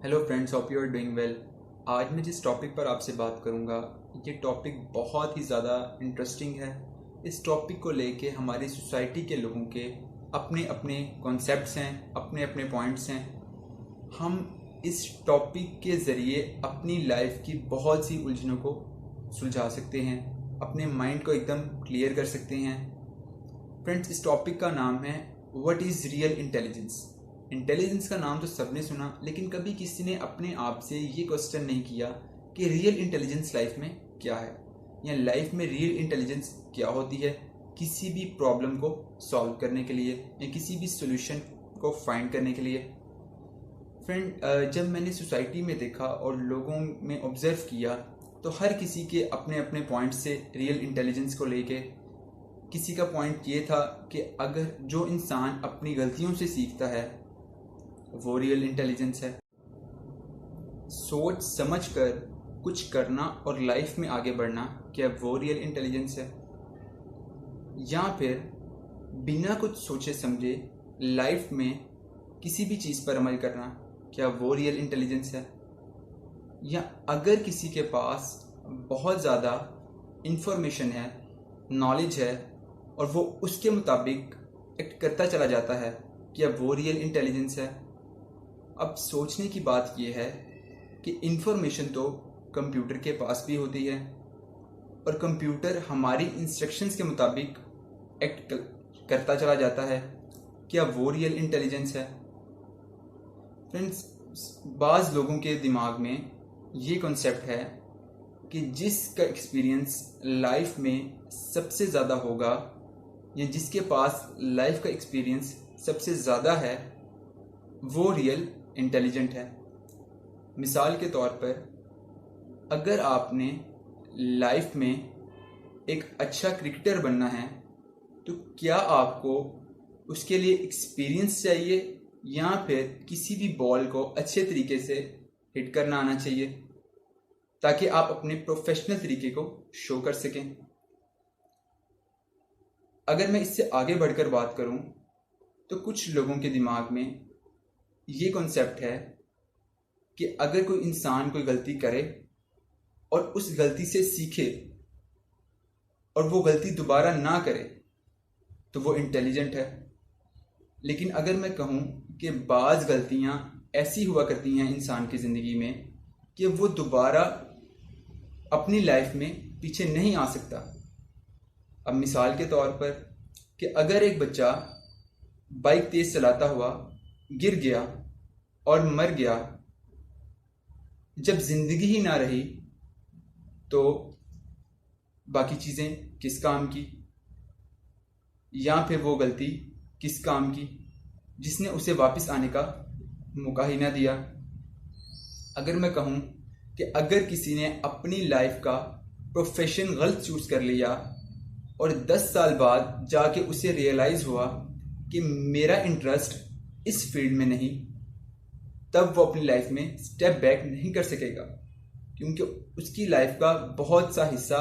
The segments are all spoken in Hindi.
Hello friends, hope you are doing well. आज मैं जिस टॉपिक पर आपसे बात करूंगा ये टॉपिक बहुत ही ज़्यादा इंटरेस्टिंग है। इस टॉपिक को लेके हमारी सोसाइटी के लोगों के अपने अपने कॉन्सेप्ट्स हैं, अपने अपने पॉइंट्स हैं। हम इस टॉपिक के ज़रिए अपनी लाइफ की बहुत सी उलझनों को सुलझा सकते हैं, अपने माइंड को एकदम क्लियर कर सकते हैं। फ्रेंड्स, इस टॉपिक का नाम है what is real intelligence. Intelligence का नाम तो सबने सुना, लेकिन कभी किसी ने अपने आप से ये क्वेश्चन नहीं किया कि रियल इंटेलिजेंस लाइफ में क्या है, या लाइफ में रियल इंटेलिजेंस क्या होती है किसी भी प्रॉब्लम को सॉल्व करने के लिए या किसी भी सोल्यूशन को फाइंड करने के लिए। फ्रेंड, जब मैंने सोसाइटी में देखा और लोगों में ऑब्जर्व किया तो हर किसी के अपने अपने पॉइंट से रियल इंटेलिजेंस को लेके किसी का पॉइंट ये था कि अगर जो इंसान अपनी गलतियों से सीखता है वो रियल इंटेलिजेंस है। सोच समझ कर कुछ करना और लाइफ में आगे बढ़ना, क्या वो रियल इंटेलिजेंस है? या फिर बिना कुछ सोचे समझे लाइफ में किसी भी चीज़ पर अमल करना, क्या वो रियल इंटेलिजेंस है? या अगर किसी के पास बहुत ज़्यादा इंफॉर्मेशन है, नॉलेज है और वो उसके मुताबिक एक्ट करता चला जाता है, क्या वो रियल इंटेलिजेंस है? अब सोचने की बात यह है कि इंफॉर्मेशन तो कंप्यूटर के पास भी होती है और कंप्यूटर हमारी इंस्ट्रक्शंस के मुताबिक एक्ट करता चला जाता है, क्या वो रियल इंटेलिजेंस है? फ्रेंड्स, बाज़ लोगों के दिमाग में ये कॉन्सेप्ट है कि जिसका एक्सपीरियंस लाइफ में सबसे ज़्यादा होगा या जिसके पास लाइफ का एक्सपीरियंस सबसे ज़्यादा है वो रियल इंटेलिजेंट है। मिसाल के तौर पर, अगर आपने लाइफ में एक अच्छा क्रिकेटर बनना है तो क्या आपको उसके लिए एक्सपीरियंस चाहिए या फिर किसी भी बॉल को अच्छे तरीके से हिट करना आना चाहिए ताकि आप अपने प्रोफेशनल तरीके को शो कर सकें? अगर मैं इससे आगे बढ़कर बात करूं तो कुछ लोगों के दिमाग में ये कॉन्सेप्ट है कि अगर कोई इंसान कोई गलती करे और उस गलती से सीखे और वो गलती दोबारा ना करे तो वो इंटेलिजेंट है। लेकिन अगर मैं कहूँ कि बाज़ गलतियाँ ऐसी हुआ करती हैं इंसान की ज़िंदगी में कि वो दोबारा अपनी लाइफ में पीछे नहीं आ सकता। अब मिसाल के तौर पर कि अगर एक बच्चा बाइक तेज़ चलाता हुआ गिर गया और मर गया, जब जिंदगी ही ना रही तो बाकी चीज़ें किस काम की? या फिर वो गलती किस काम की जिसने उसे वापस आने का मौका ही ना दिया? अगर मैं कहूँ कि अगर किसी ने अपनी लाइफ का प्रोफेशन गलत चूज कर लिया और 10 साल बाद जाके उसे रियलाइज़ हुआ कि मेरा इंटरेस्ट इस फील्ड में नहीं, तब वो अपनी लाइफ में स्टेप बैक नहीं कर सकेगा क्योंकि उसकी लाइफ का बहुत सा हिस्सा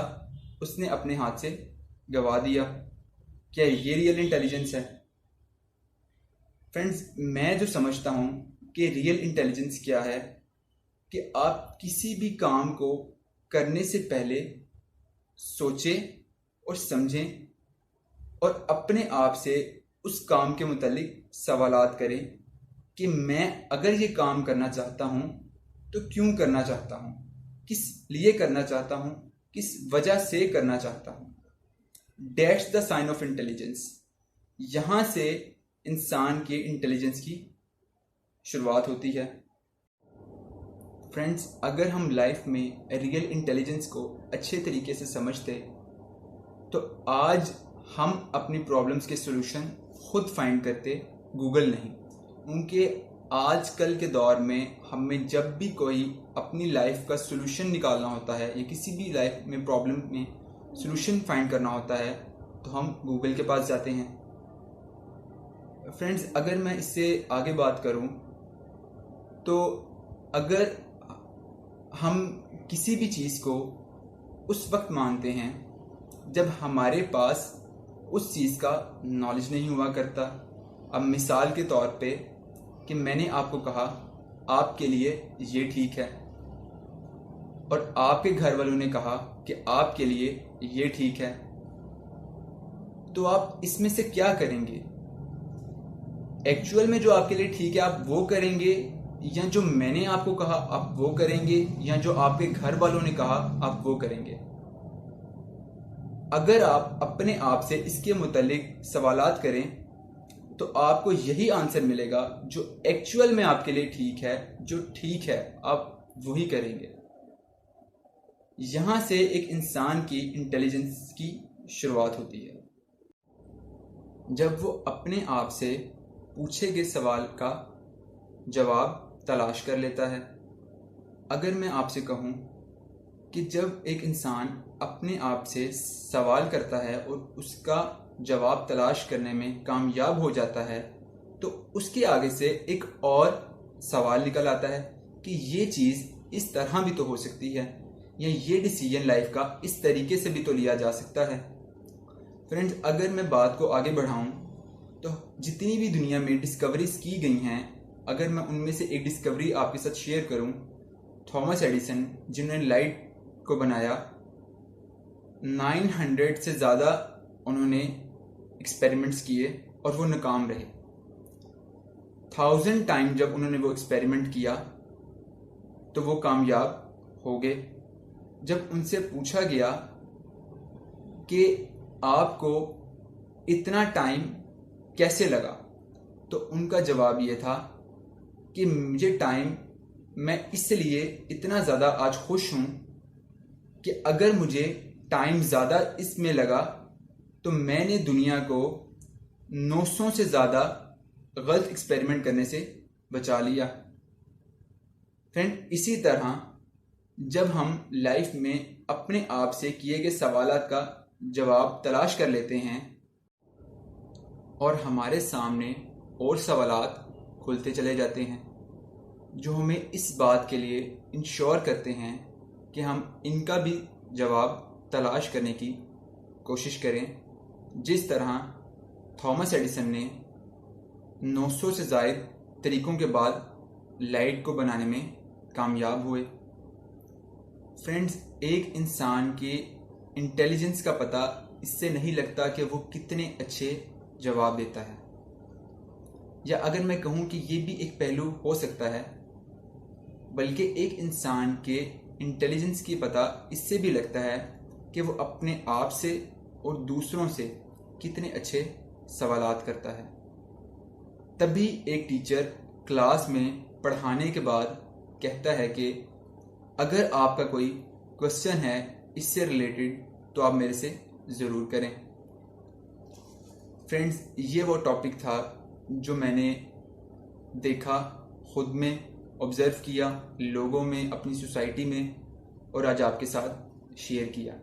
उसने अपने हाथ से गंवा दिया। क्या ये रियल इंटेलिजेंस है? फ्रेंड्स, मैं जो समझता हूँ कि रियल इंटेलिजेंस क्या है कि आप किसी भी काम को करने से पहले सोचें और समझें और अपने आप से उस काम के मुतालिक सवालात करें कि मैं अगर ये काम करना चाहता हूँ तो क्यों करना चाहता हूँ, किस लिए करना चाहता हूँ, किस वजह से करना चाहता हूँ। That's the sign of intelligence. यहाँ से इंसान के इंटेलिजेंस की शुरुआत होती है। फ्रेंड्स, अगर हम लाइफ में रियल इंटेलिजेंस को अच्छे तरीके से समझते तो आज हम अपनी प्रॉब्लम्स के सॉल्यूशन खुद फाइंड करते, गूगल नहीं। क्योंकि आजकल के दौर में हमें जब भी कोई अपनी लाइफ का सॉल्यूशन निकालना होता है या किसी भी लाइफ में प्रॉब्लम में सॉल्यूशन फाइंड करना होता है तो हम गूगल के पास जाते हैं। फ्रेंड्स, अगर मैं इससे आगे बात करूं तो अगर हम किसी भी चीज़ को उस वक्त मानते हैं जब हमारे पास उस चीज़ का नॉलेज नहीं हुआ करता। अब मिसाल के तौर पे कि मैंने आपको कहा आपके लिए ये ठीक है, और आपके घर वालों ने कहा कि आपके लिए ये ठीक है, तो आप इसमें से क्या करेंगे? एक्चुअल में जो आपके लिए ठीक है आप वो करेंगे, या जो मैंने आपको कहा आप वो करेंगे, या जो आपके घर वालों ने कहा आप वो करेंगे? अगर आप अपने आप से इसके मुतालिक सवालात करें तो आपको यही आंसर मिलेगा, जो एक्चुअल में आपके लिए ठीक है, जो ठीक है आप वही करेंगे। यहां से एक इंसान की इंटेलिजेंस की शुरुआत होती है, जब वो अपने आप से पूछे गए सवाल का जवाब तलाश कर लेता है। अगर मैं आपसे कहूं कि जब एक इंसान अपने आप से सवाल करता है और उसका जवाब तलाश करने में कामयाब हो जाता है, तो उसके आगे से एक और सवाल निकल आता है कि ये चीज़ इस तरह भी तो हो सकती है, या ये डिसीजन लाइफ का इस तरीके से भी तो लिया जा सकता है। फ्रेंड्स, अगर मैं बात को आगे बढ़ाऊं तो जितनी भी दुनिया में डिस्कवरीज की गई हैं, अगर मैं उनमें से एक डिस्कवरी आपके साथ शेयर करूं, थॉमस एडिसन जिन्होंने लाइट को बनाया, 900 से ज़्यादा उन्होंने एक्सपेरिमेंट्स किए और वो नाकाम रहे। 1000 टाइम जब उन्होंने वो एक्सपेरिमेंट किया तो वो कामयाब हो गए। जब उनसे पूछा गया कि आपको इतना टाइम कैसे लगा, तो उनका जवाब ये था कि मुझे टाइम, मैं इसलिए इतना ज़्यादा आज खुश हूँ कि अगर मुझे टाइम ज़्यादा इसमें लगा तो मैंने दुनिया को 900 से ज़्यादा गलत एक्सपेरिमेंट करने से बचा लिया। फ्रेंड, इसी तरह जब हम लाइफ में अपने आप से किए गए सवालात का जवाब तलाश कर लेते हैं और हमारे सामने और सवालात खुलते चले जाते हैं, जो हमें इस बात के लिए इंश्योर करते हैं कि हम इनका भी जवाब तलाश करने की कोशिश करें, जिस तरह थॉमस एडिसन ने 900 से ज़ायद तरीक़ों के बाद लाइट को बनाने में कामयाब हुए। फ्रेंड्स, एक इंसान के इंटेलिजेंस का पता इससे नहीं लगता कि वो कितने अच्छे जवाब देता है, या अगर मैं कहूँ कि ये भी एक पहलू हो सकता है, बल्कि एक इंसान के इंटेलिजेंस की पता इससे भी लगता है कि वो अपने आप से और दूसरों से कितने अच्छे सवालात करता है। तभी एक टीचर क्लास में पढ़ाने के बाद कहता है कि अगर आपका कोई क्वेश्चन है इससे रिलेटेड तो आप मेरे से ज़रूर करें। फ्रेंड्स, ये वो टॉपिक था जो मैंने देखा, खुद में ऑब्ज़र्व किया, लोगों में, अपनी सोसाइटी में, और आज आपके साथ शेयर किया।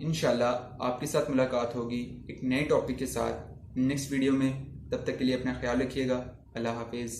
इंशाल्लाह आपके साथ मुलाकात होगी एक नए टॉपिक के साथ नेक्स्ट वीडियो में। तब तक के लिए अपना ख्याल रखिएगा। अल्लाह हाफिज़।